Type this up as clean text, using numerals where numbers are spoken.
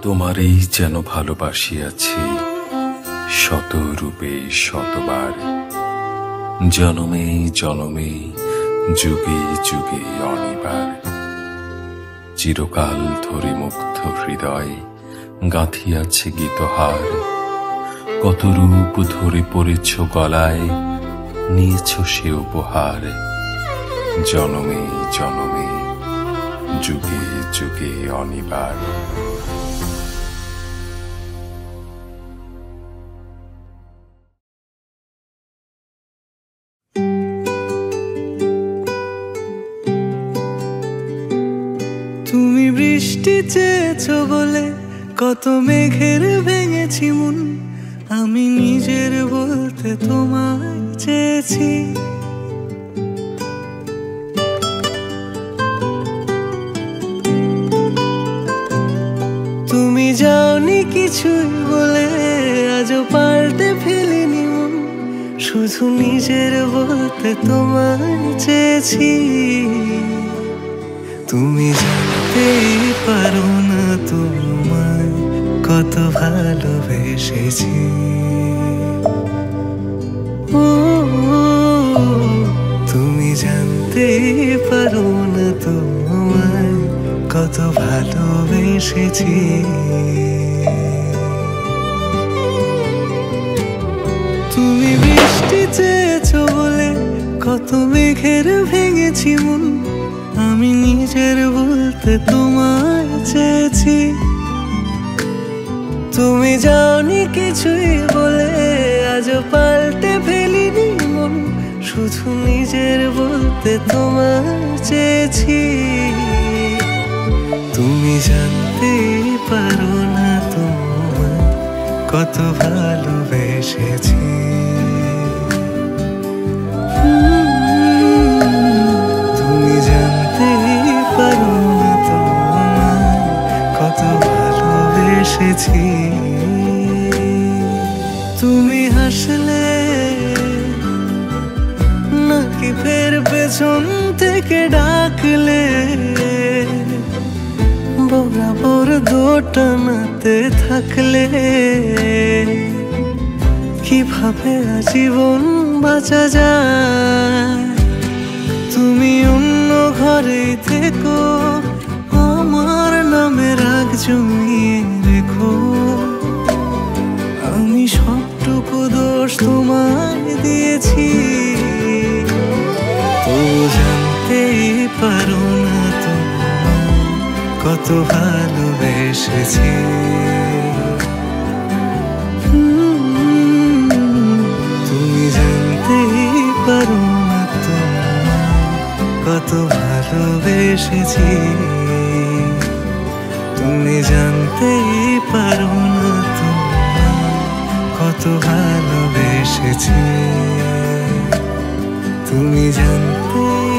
তোমারই যেন ভালোবাসিয়াছি শত রূপে শতবার, জনমে জনমে যুগে যুগে অনিবার। চিরকাল ধরে মুগ্ধ হৃদয় গাঁথিয়াছে গীতহার, কত রূপ ধরে পড়েছ গলায়, নিয়েছ সে উপহার। জনমে জনমে যুগে যুগে অনিবার। তুমি বৃষ্টি চেয়েছো বলে কত মেঘের ভেঙেছি মন, আমি নিজের বলতে তোমায় চেয়েছি। তুমি যাওনি কিছুই বলে আজও পাল্টে ফেলিনি মন, শুধু নিজের বলতে তোমায় চেয়েছি। তুমি জানতেই পারো না তোমায় কত ভালোবেসেছি। ও তুমি জানতেই পারো না তোমায় কত ভালোবেসেছি। তুমি বৃষ্টি চেয়েছো বলে কত মেঘের ভেঙেছি মন, আমি নিজের বলতে তোমায় চেয়েছি। তুমি যাওনি কিছুই বলে আজও পাল্টে ফেলিনি মন, শুধু নিজের বলতে তোমায় চেয়েছি। তুমি জানতেই পারো না তোমায় কত ভালোবেসেছি। তুমি জানতেই পারো না তোমায় কত ভালোবেসেছি। তুমি হাসলে নাকি ফের পেছন থেকে ডাকলে, বরাবর দোটানাতে থাকলে কিভাবে আজীবন বাঁচা যায়। তুমি অন্য ঘরে থেকো, আমার নামে রাগ জমিয়ে রেখো, আমি সবটুকু দোষ তোমায় দিয়েছি। তো জানতেই পারো না তোমায় কত ভালোবেসেছি। তুমি জানতেই পারো না তোমায় কত ভালোবেসেছি। তুমি জানতেই পারো না তোমায় কত ভালোবেসেছি। তুমি জানতেই